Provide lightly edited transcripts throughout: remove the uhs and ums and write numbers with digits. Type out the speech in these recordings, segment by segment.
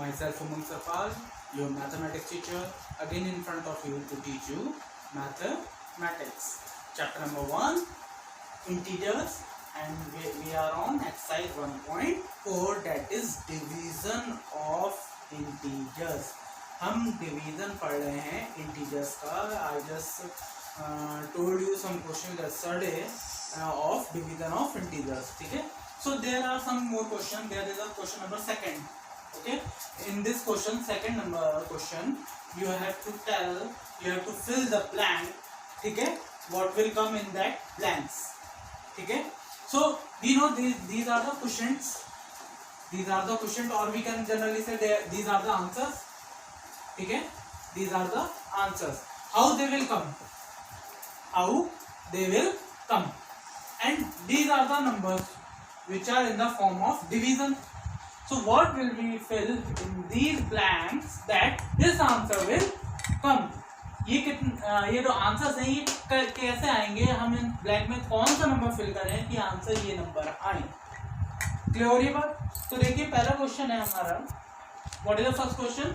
Myself Umang Sarpal, your mathematics teacher, again in front of you to teach you mathematics. Chapter number 1, integers, and we are on exercise 1.4, that is division of integers. हम division पढ़ रहे हैं integers का. I just told you some questions yesterday of division of integers. ठीक है. So there are some more questions. There is a question number 2. Okay, in this question, second number question, you have to fill the blank. ठीक है, what will come in that blanks. ठीक है, so we know these are the questions. These are the questions, or we can generally say these are the answers. ठीक है, these are the answers. How they will come? How they will come? And these are the numbers which are in the form of division. So what will we fill in these blanks that this answer will come? ये जो answers हैं ये कैसे आएंगे? हम in blank में कौन सा नंबर फिल करें कि आंसर ये नंबर आए? क्लियर हो रही है बात? तो देखिए पहला क्वेश्चन है हमारा. What is the first question?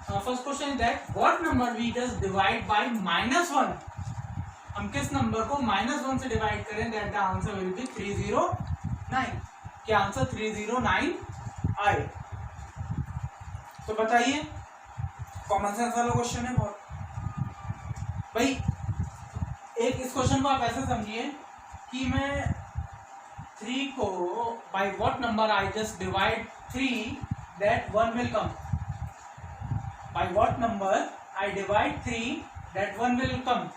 First question is that what number we just divide by -1. हम किस नंबर को -1 से डिवाइड करें that the answer will be 309. क्या आंसर 309 आए? तो बताइए. कॉमन सेंस वाला क्वेश्चन है बहुत भाई. एक इस क्वेश्चन को आप ऐसे समझिए कि मैं 3 को bye what number I just divide 3 that 1 will come. Bye what number I divide 3 that 1 will कम.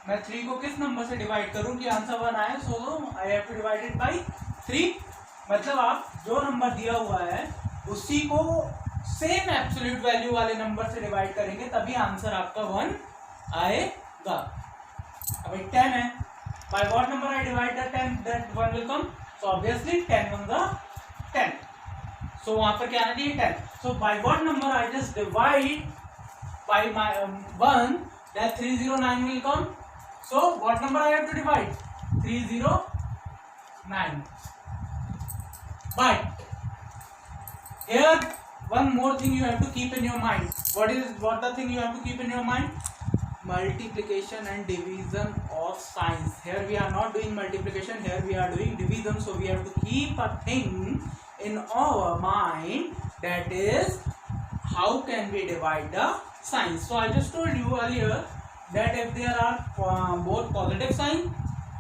मैं 3 को किस नंबर से डिवाइड करूं कि आंसर 1 आए? So I have to divide it by 3. मतलब आप जो नंबर दिया हुआ है उसी को सेम एब्सोल्यूट वैल्यू वाले नंबर से डिवाइड करेंगे तभी आंसर आपका 1 आएगा. अब 10 है. By what number I divide the 10 that 1 will come? So obviously 10 1 the 10. So वहां पर क्या आना चाहिए? 10. So by what number I just divide by 1 that 309 will come. So what number I have to divide? 309. But here one more thing you have to keep in your mind. What the thing you have to keep in your mind? Multiplication and division of signs. Here we are not doing multiplication, here we are doing division. So we have to keep a thing in our mind, that is how can we divide the signs. So I just told you earlier that if there are both positive sign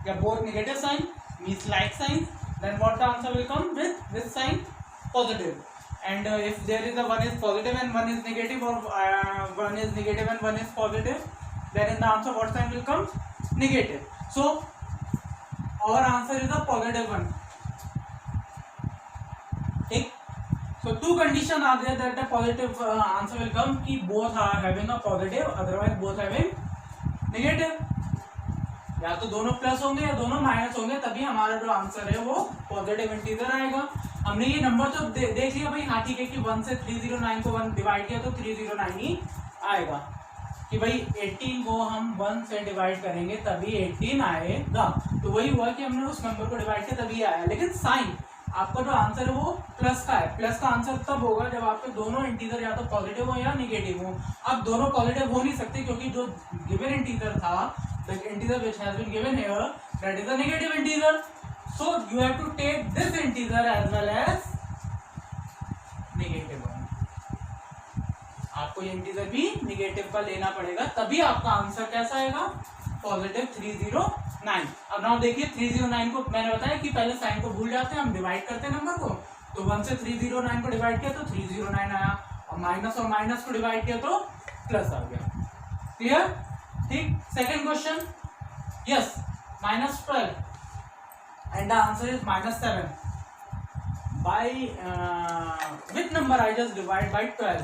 or both negative sign, means like signs, then what the answer will come with this sign positive. And if there is a one is positive and one is negative, or one is negative and one is positive, then in the answer what sign will come? Negative. So our answer is a positive one. ठीक. So two conditions are there that the positive answer will come, कि both are having a positive, otherwise both having negative. या तो दोनों plus होंगे या दोनों minus होंगे, तभी हमारा जो आंसर है वो पॉजिटिव इंटीजर आएगा. हमने ये नंबर तो देख लिया भाई. हाँ ठीक है कि 1 से 309 को 1 डिवाइड किया तो 309 ही आएगा. कि भाई 18 को हम 1 से डिवाइड करेंगे तभी 18 आएगा. तो वही हुआ कि हमने उस नंबर को डिवाइड किया तभी आया. लेकिन साइन आपका जो आंसर है वो प्लस का है. प्लस का आंसर तब होगा जब आपके दोनों इंटीजर या तो पॉजिटिव हो या निगेटिव हो. अब दोनों पॉजिटिव हो नहीं सकते क्योंकि जो गिवन इंटीजर था, the integer which has been given here, that is a negative integer. So you have to take this integer as well as negative one. आपको ये इंटीजर भी निगेटिव का लेना पड़ेगा तभी आपका आंसर कैसा आएगा? पॉजिटिव 309. अब नाउ देखिए 309 को मैंने बताया कि पहले साइन को भूल जाते हैं, हम डिवाइड करते हैं नंबर को. तो 1 से 309 को डिवाइड किया तो 309 आया, और माइनस को डिवाइड किया तो प्लस आ गया. क्लियर? ठीक. Second question. Yes, -12 and the answer is -7. By which number I just divide bye 12.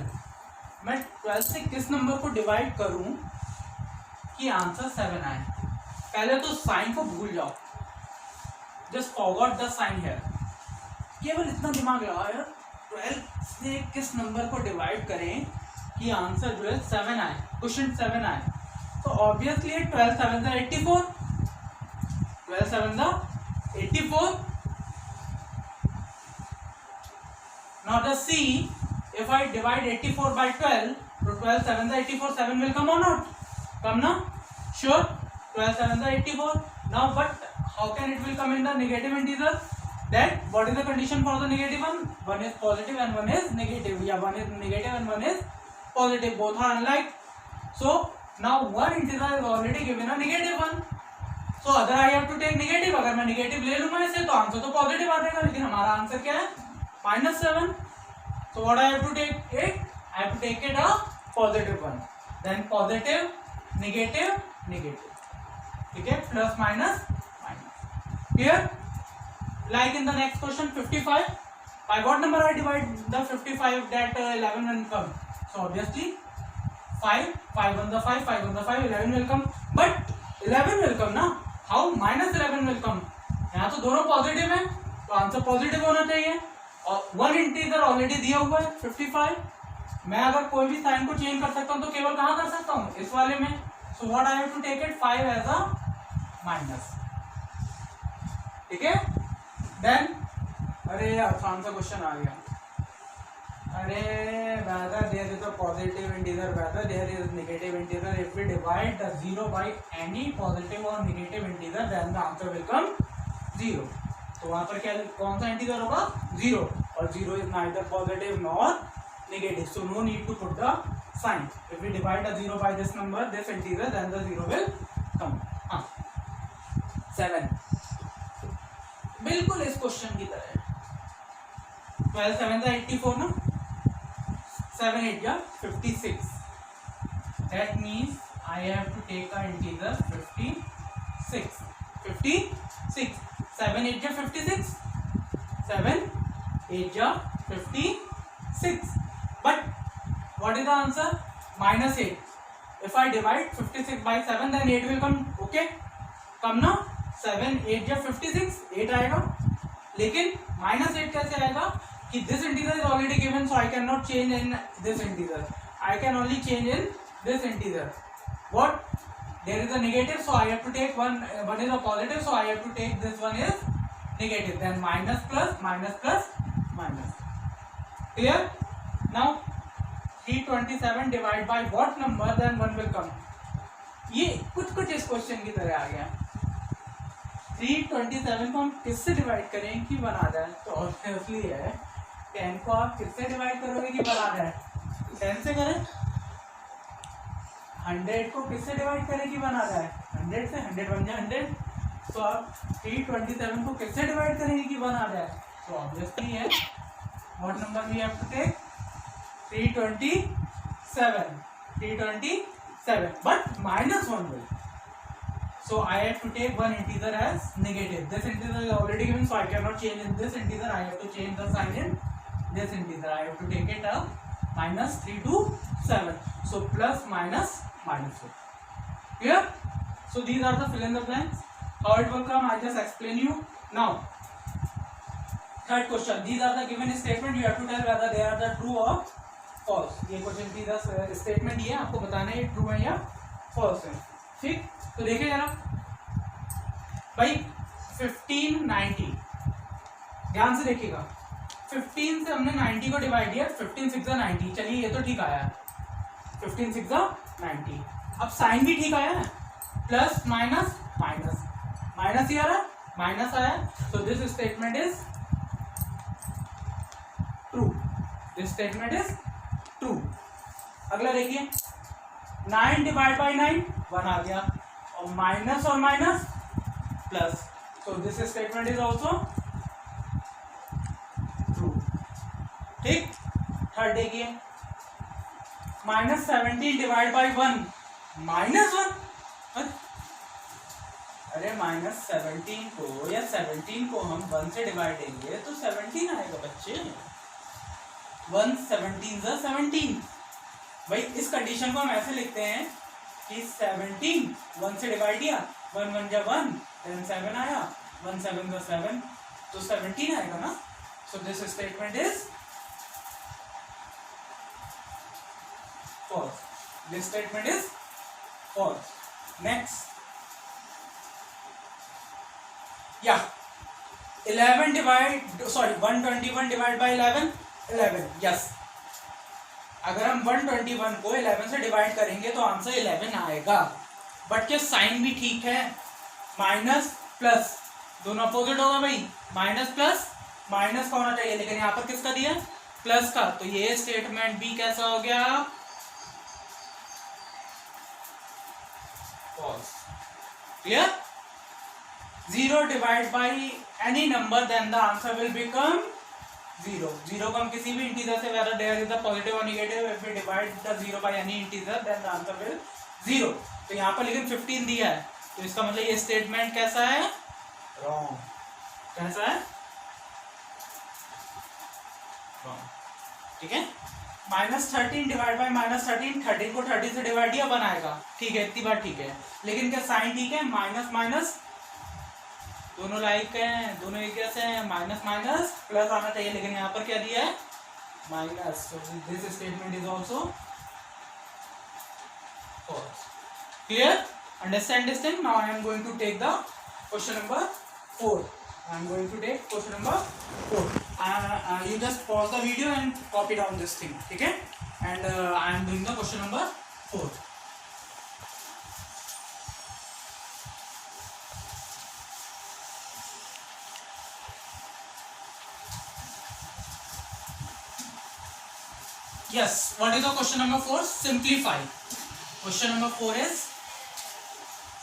मैं 12 से किस नंबर को डिवाइड करूं कि आंसर 7 आए? पहले तो साइन को भूल जाओ. जस्ट फॉरगॉट द साइन है. केवल इतना दिमाग लगाओ यार, 12 से किस नंबर को डिवाइड करें कि आंसर जो है 7 आए, क्वेश्चन 7 आए. तो obviously 12 7 84. 12 7 84. Now just see if I divide 84 by 12, so 12 7 is 84, 7 will come or not? Come now? Sure. 12 7 is 84. Now, but how can it will come in the negative integer? That what is the condition for the negative one? One is positive and one is negative. Yeah, one is negative and one is positive. Both are unlike. So now one integer is already given a negative one. So अगर I have to take negative, अगर मैं negative ले लूँगा इसे तो answer तो positive आ जाएगा, लेकिन हमारा आंसर क्या है? -7. So what I have to take it? I have to take it a positive one. Then positive, negative, negative. ठीक है? Plus minus minus. Clear? Like in the next question 55. By what number I divide the 55 that 11 will come? So obviously 5, 5 on the 5, 5 on the 5, 11 will come. But 11 will come ना? How -11 will come? यहाँ तो दोनों positive हैं, तो answer positive होना चाहिए. और one integer already दिया हुआ है 55. मैं अगर कोई भी साइन को चेंज कर सकता हूँ तो केवल कहाँ कर सकता हूँ? इस वाले में. So what I have to take it 5 as a minus. ठीक है. देन अरे आसान सा क्वेश्चन आ गया. अरे whether there is a positive integer, whether there is negative integer, if we divide the 0 by any positive or negative integer, then the answer will come 0. तो वहाँ पर क्या कौन सा इंटीजर होगा? 0. और 0 is neither positive nor negative, so no need to put the sign. If we divide the 0 by this number, this integer, then the 0 will come. हाँ 7. बिल्कुल इस क्वेश्चन की तरह. 12 7 is 84 ना. 7 8 या 56. That means I have to take a integer 56. 56. 7 8 या 56. 7 8 या 56. But what is the answer? -8. If I divide 56 by 7, then 8 will come. Okay? come ना. 7 8 या 56. 8 आएगा. लेकिन -8 कैसे आएगा? कि this integer is already given, so I cannot change in this integer. I can only change in this integer. What? There is a negative, so I have to take one. One is a positive, so I have to take this one is negative. Then minus plus minus plus minus. Clear? Now 327 divided by what number? Then 1 will come. ये कुछ इस question की तरह आ गया. 327 को हम किससे divide करें कि 1 आ जाए? तो ऑब्वियसली है 10 को आप किससे डिवाइड करोगे कि 1 आ जाए? 10 से करें. 100 को किससे डिवाइड करें कि 1 आ जाए? 100 से. 100 बन जाए 100. तो आप 327 को किससे डिवाइड करेंगे कि 1 आ जाए? तो ऑब्वियसली है what number we have to take? 327. 327. But -1 will. So I have to take one integer as negative. This integer is already given, so I cannot change in this integer. I have to change the sign in this integer. I have to take it up -3 to 7. So plus minus minus 4. Clear? So these are the fill in the blanks. How it will come, I just explain you now. Third question. These are the given statement. You have to tell whether they are the true or false. ये question की 10 statement ये आपको बताना है true है या false है. ठीक. तो देखिए जरा भाई 15 90 ध्यान से देखिएगा. 15 से हमने 90 को डिवाइड किया. 15 6 90. चलिए ये तो ठीक आया है. 15 6 90. अब साइन भी ठीक आया है. प्लस माइनस माइनस माइनस ही आ रहा है. माइनस आया. तो this statement is true. This statement is true. अगला देखिए 9 डिवाइड बाई 9 1 आ गया. और माइनस और minus plus. So this statement is also true. ठीक. थर्ड देखिए -17 डिवाइड बाई 1 -1. अरे -17 को या 17 को हम 1 से डिवाइड देंगे तो 17 आएगा बच्चे. 1 17 ज़ा 17. भाई इस कंडीशन को हम ऐसे लिखते हैं कि 17 1 से डिवाइड किया. 1 1 जा 1 देन 7 आया. 1 7 ज़ा 7 तो 17 आएगा ना. So this statement is false. This statement is false. Next. Yeah. 121 divided by 11. 11. Yes. अगर हम 121 को 11 से डिवाइड करेंगे तो आंसर 11 आएगा, बट क्या साइन भी ठीक है, माइनस प्लस दोनों अपोजिट होगा भाई, माइनस प्लस माइनस का होना चाहिए, लेकिन यहाँ पर किसका दिया, प्लस का, तो ये स्टेटमेंट भी कैसा हो गया, false. Clear? 0 divide by any number then the answer will become 0। 0 को हम किसी भी इंटीजर से, whether there is a positive or negative, if we divide the 0 by any integer then the answer will 0। तो यहाँ पर लेकिन 15 दिया है, तो इसका मतलब ये स्टेटमेंट कैसा है, रॉन्ग। कैसा है, रॉन्ग। ठीक है, -13 डिवाइड बाई -13, 13 को 30 से डिवाइड किया, 1 आएगा, ठीक है, इतनी बार ठीक है, लेकिन क्या साइन ठीक है, माइनस माइनस दोनों लाइक हैं, दोनों एक जैसे हैं, माइनस माइनस प्लस आना चाहिए, लेकिन यहाँ पर क्या दिया है, minus, so this statement is also false। Clear? Understand this thing? Now I am going to take the question number 4. I am going to take question number 4. You just pause the video and copy down this thing, ठीक है? And I am doing the question number 4. Yes, what is the question number 4? Simplify. Question number 4 is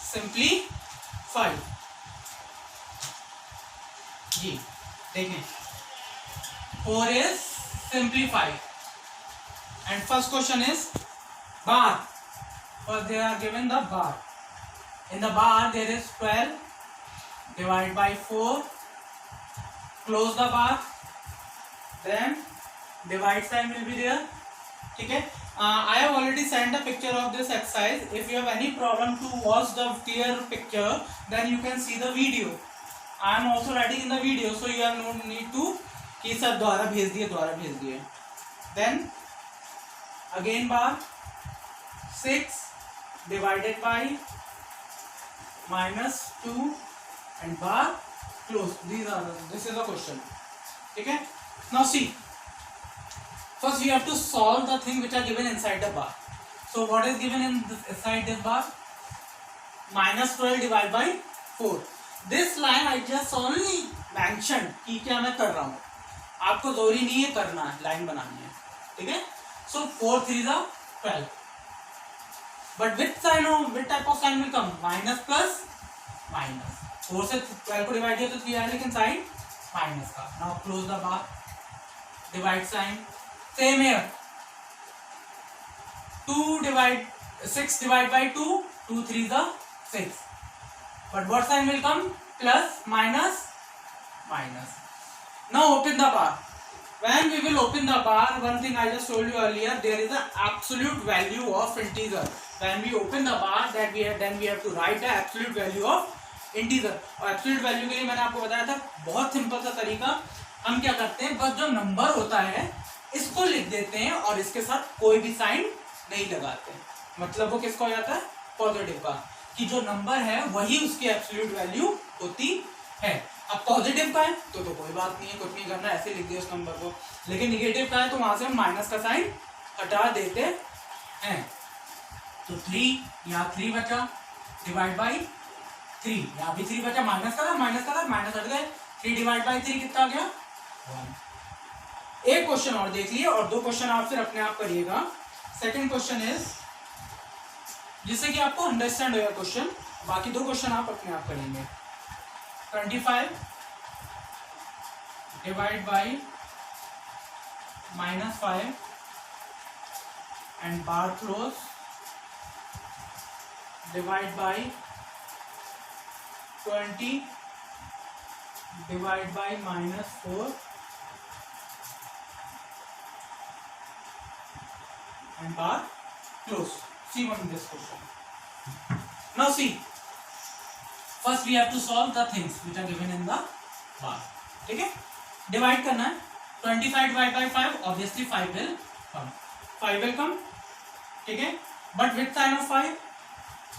simplify. जी देखें, 4 is simplify and first question is bar. First they are given the bar. In the bar there is 12 divided by 4, close the bar, then divide sign will be there, ठीक है। I have already sent a picture of this exercise. If you have any problem to watch the clear picture, then you can see the video. I am also writing in the video, so you have no need to कि sir द्वारा भेज दिए। Then again bar 6 divided by -2 and bar close. This is the question, ठीक है। Now see, first we have to solve the thing which are given inside the bar. So what is given inside this bar? -12 divided by 4. This line I just only mentioned कि क्या मैं कर रहा हूँ, आपको जरूरी नहीं है करना है, लाइन बनानी है, ठीक है। So 4 3 is 12, but which type of sign will come? Minus plus minus. 4 से 12 को डिवाइड किया तो 3 आया, लेकिन साइन माइनस का। Now close the bar, divide sign. Same here, 6 divided by 2, 2 3 is 6, but what sign will come? Plus minus minus. Now open the bar. When we will open the bar, one thing I just told you earlier, there is an absolute value of integer. When we open the bar, then we have to write the absolute value of integer. और absolute value के लिए मैंने आपको बताया था बहुत simple सा तरीका, हम क्या करते हैं, बस जो नंबर होता है इसको लिख देते हैं और इसके साथ कोई भी साइन नहीं लगाते, मतलब वो किसका हो जाता है, पॉजिटिव का, कि जो नंबर है वही उसकी एब्सोल्यूट वैल्यू होती है। अब पॉजिटिव का है तो कोई बात नहीं है, कुछ नहीं करना, ऐसे लिख दिया उस नंबर को, लेकिन निगेटिव का है तो वहां से हम माइनस का साइन हटा देते हैं। तो 3 यहाँ 3 बचा, डिवाइड बाई 3, यहाँ भी 3 बचा, माइनस का माइनस हट गए, 3 डिवाइड बाई 3 कितना आ गया, 1। एक क्वेश्चन और देख लिए और 2 क्वेश्चन आप फिर अपने आप करिएगा। सेकंड क्वेश्चन इज, जिससे कि आपको अंडरस्टैंड होगा क्वेश्चन, बाकी 2 क्वेश्चन आप अपने आप करेंगे। 25 divide by -5 and bar close, divide by 20 divide by -4 and bar close. See one in this question. Now see, first we have to solve the things which are given in the bar, ठीक है। Divide करना है, 25 divide by 5, obviously 5 will come, 5 will come, ठीक है, but with sign of 5,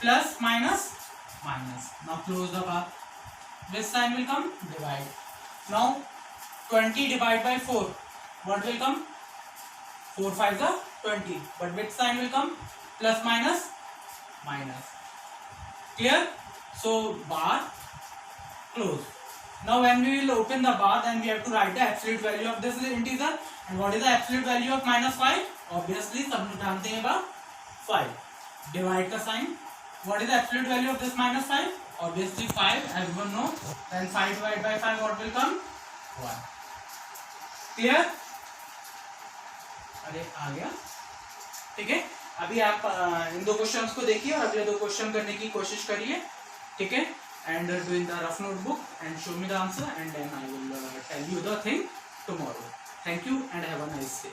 plus minus minus. Now close the bar, this sign will come, divide. Now 20 divided by 4, what will come, 4 5 are 20, but which sign will come? Plus minus minus. Clear? So bar close. Now when we will open the bar, then we have to write the absolute value of this integer. And what is the absolute value of -5? Obviously सब लोग जानते हैं बात 5. Divide का sign. What is the absolute value of this -5? Obviously 5. Everyone know. Then 5 divided by 5, what will come? 1. Clear? अरे आ गया. ठीक है. अभी आप इन दो क्वेश्चंस को देखिए और अगले दो क्वेश्चन करने की कोशिश करिए. ठीक है. And do in the rough notebook and show me the answer, and then I will tell you the thing tomorrow. Thank you and have a nice day.